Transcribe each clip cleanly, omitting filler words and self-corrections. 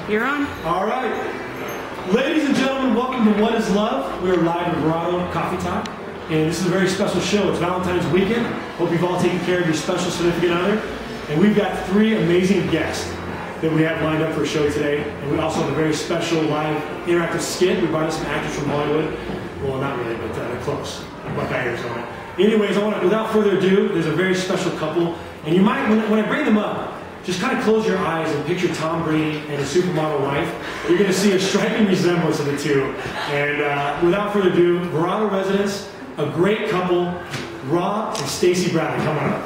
You're on. All right. Ladies and gentlemen, welcome to What is Love? We are live at Verrado Coffee Talk, and this is a very special show. It's Valentine's weekend. Hope you've all taken care of your special significant other. And we've got 3 amazing guests that we have lined up for a show today. And we also have a very special live interactive skit. We brought in some actors from Hollywood. Well, not really, but close. Buckeyes on it. Anyways, without further ado, there's a very special couple. And you might, when I bring them up, just kind of close your eyes and picture Tom Brady and his supermodel wife. You're going to see a striking resemblance of the two. And without further ado, Verrado residents, a great couple, Rob and Stacy Bradley. Come on up.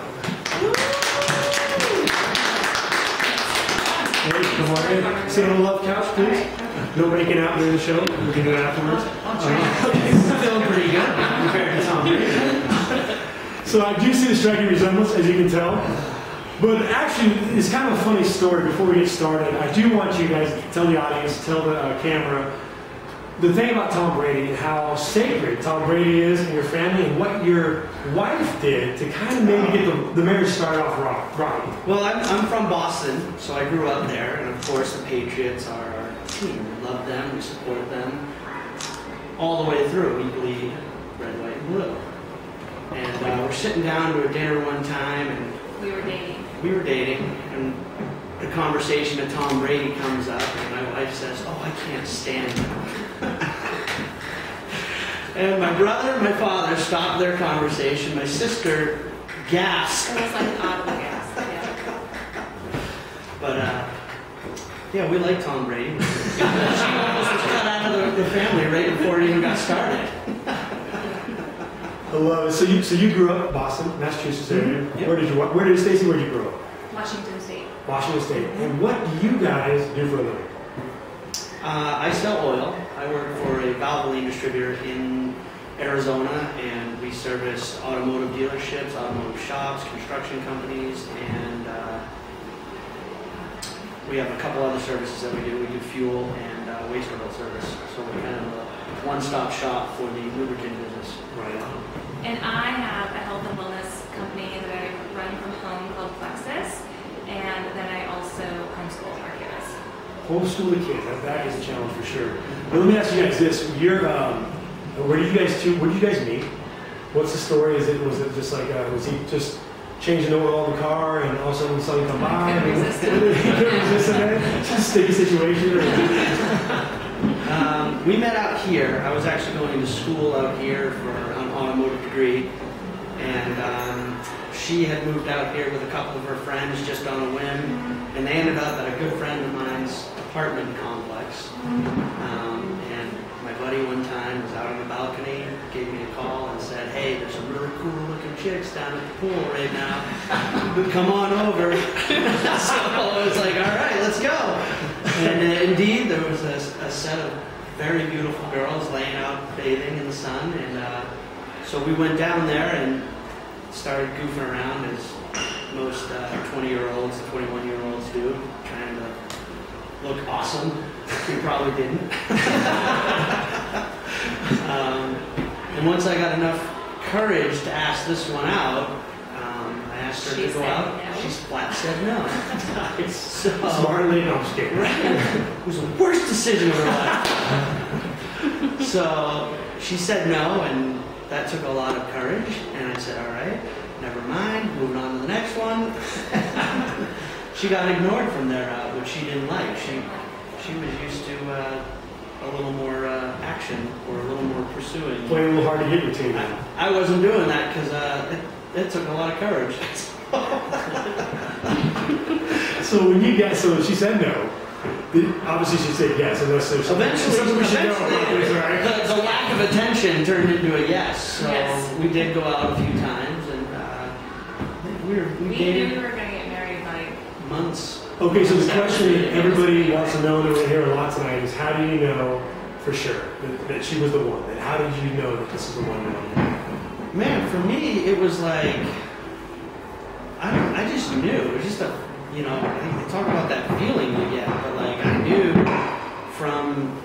Hey, come on in. Sit on the love couch, please. No making out during the show. We can do it afterwards. I'm feeling pretty good compared to Tom Brady. So I do see the striking resemblance, as you can tell. But actually, it's kind of a funny story before we get started. I do want you guys to tell the audience, tell the camera, the thing about Tom Brady and how sacred Tom Brady is in your family and what your wife did to kind of maybe get the marriage started off rocky. Well, I'm from Boston, so I grew up there, and of course the Patriots are our team. We love them, we support them all the way through. We bleed red, white, and blue. And we're sitting down to a dinner one time, and We were dating, and the conversation of Tom Brady comes up, and my wife says, "Oh, I can't stand him." And my brother and my father stopped their conversation. My sister gasped. It was like an audible gasp, yeah. But, yeah, we like Tom Brady. She almost was cut out of the family right before it even got started. I love it. So you grew up in Boston, Massachusetts area. Yep. Where did Stacy? Where did you grow up? Washington State. Washington State. And what do you guys do for a living? I sell oil. I work for a valvoline distributor in Arizona, and we service automotive dealerships, automotive shops, construction companies, and we have a couple other services that we do. We do fuel and waste oil service. So we're kind of a one-stop shop for the lubricant business. Right. And I have a health and wellness company that I run from home called Plexus, and then I also homeschool our kids. Homeschool the kids. That is a challenge for sure. But let me ask you guys this: where did you guys meet? What's the story? Was it just like was he just changing the oil in the car and all of a sudden something come by? I couldn't resist it. Couldn't resist it. Just a sticky situation. We met out here. I was actually going to school out here for an automotive degree, and she had moved out here with a couple of her friends just on a whim, and they ended up at a good friend of mine's apartment complex. And my buddy one time was out on the balcony, gave me a call and said, "Hey, there's some really cool looking chicks down at the pool right now. Come on over." So I was like, "All right, let's go." And indeed, there was a set of very beautiful girls laying out bathing in the sun, and so we went down there and started goofing around as most 20-year-olds, 21-year-olds do, trying to look awesome. We probably didn't. And once I got enough courage to ask this one out, I asked her to go out. No. She flat said no. So, Smart lady, no, I'm just kidding. it was the worst decision of her life. So she said no, and that took a lot of courage. And I said, "All right, never mind, moving on to the next one." She got ignored from there, which she didn't like. She was used to a little more action or a little more pursuing. Playing a little hard to get your team. I wasn't doing that because it took a lot of courage. So when you guys, so she said no. Obviously, she said yes. Unless there's something we should know about this, right? The lack of attention turned into a yes. So Yes. we did go out a few times, and we We dated knew we were going to get married by months. Okay, so the question that everybody wants to know, that we're hearing a lot tonight, is how do you know for sure that she was the one? That how did you know that this is the one that you Man, for me, it was like I just knew. It was just a, you know, I talk about that feeling you get, but like I knew from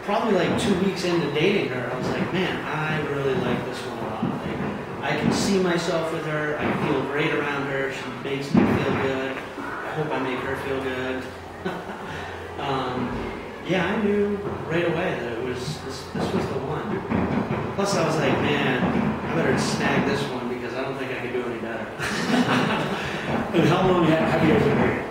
probably like 2 weeks into dating her, I was like, man, I really like this one a lot. Like, I can see myself with her. I feel great around her. She makes me feel good. I hope I make her feel good. Yeah, I knew right away that it was this was the one. Plus, I was like, man, I better snag this one because I don't think I can do any better. And how long have you guys been married?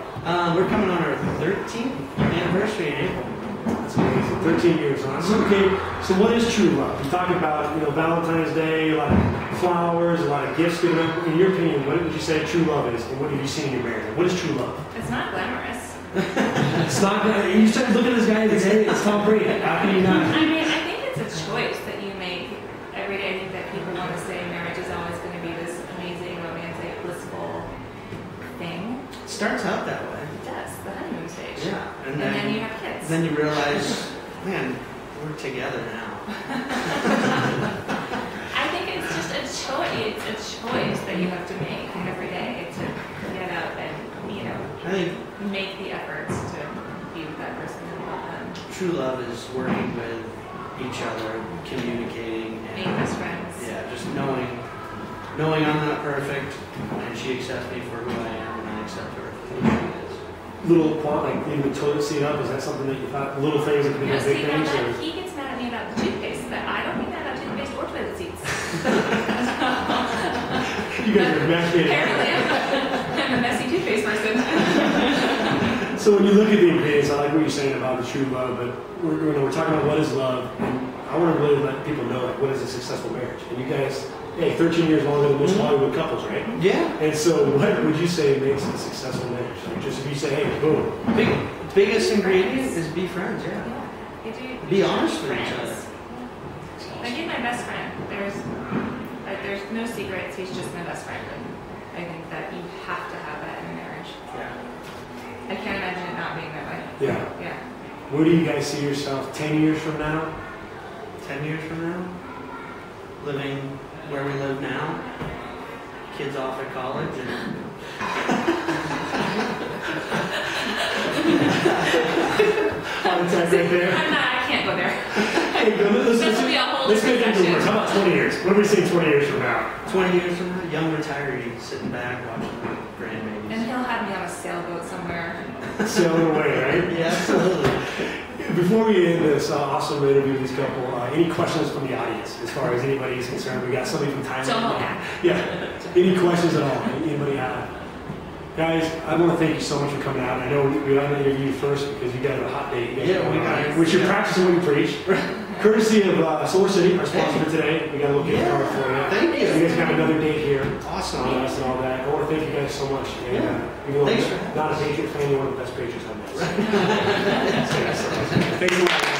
We're coming on our 13th anniversary in April. That's amazing. 13 years, huh? So, okay, so what is true love? You talk about, Valentine's Day, a lot of flowers, a lot of gifts given up. In your opinion, what would you say true love is, and what have you seen in your marriage? What is true love? It's not glamorous. It's not. You start to look at this guy and say, it's Tom Brady. How can you not? I mean, I think it's a choice that you make every day. I think that people want to say marriage is always going to be this amazing, romantic, blissful thing. It starts out that way. It does, the honeymoon stage. Yeah, and then you have kids. Then you realize, man, we're together now. I think it's just a choice. It's a choice that you have to make every day to get up and I think make the efforts to be with that person and love them. true love is working with each other, communicating, Being best friends. Yeah, just knowing I'm not perfect, and she accepts me for who I am, and I accept her for who she is. Little point, like leaving the toilet seat up, is that something that you thought, little things that can be big things? Or? He gets mad at me about the toothpaste, but I don't get mad about toothpaste or toilet seats. You guys are matchmaking. Apparently, I'm a messy toothpaste person. So when you look at the ingredients, I like what you're saying about the true love, but we're talking about what is love, and I want to really let people know what is a successful marriage. And you guys, 13 years longer than most Hollywood couples, right? Yeah. And so what would you say makes a successful marriage? Like just if you say, hey, boom. Biggest ingredient is be friends, yeah. Be honest with each other. Like he's my best friend. There's no secrets. He's just my best friend. And I think that you have to have that in a marriage. Yeah. I can't imagine it not being that way. Yeah. Yeah. Where do you guys see yourself 10 years from now? 10 years from now? Living where we live now? Kids off at college and... Right there. I can't go there. Hey, let's make it into words. How about 20 years? What are we seeing 20 years from now? 20 years from now, young retiree sitting back watching grandbabies. And he'll have me on a sailboat somewhere. Sailing away, right? Yeah, absolutely. Before we end this awesome interview with this couple, any questions from the audience as far as anybody is concerned? We got somebody from Thailand. Yeah. Any questions at all? Anybody have? Guys, I want to thank you so much for coming out. I know we had to interview you first because you guys have a hot date. Yeah, we got it. We should practice what we preach. Courtesy of Solar City, our sponsor for today. We got a little gift card for you. Thank you. So you guys got another date here. Awesome. On us and all that. I want to thank you guys so much. And, even though Thanks I'm for not a Patriots fan, you're one of the best Patriots I've met. Thanks so much.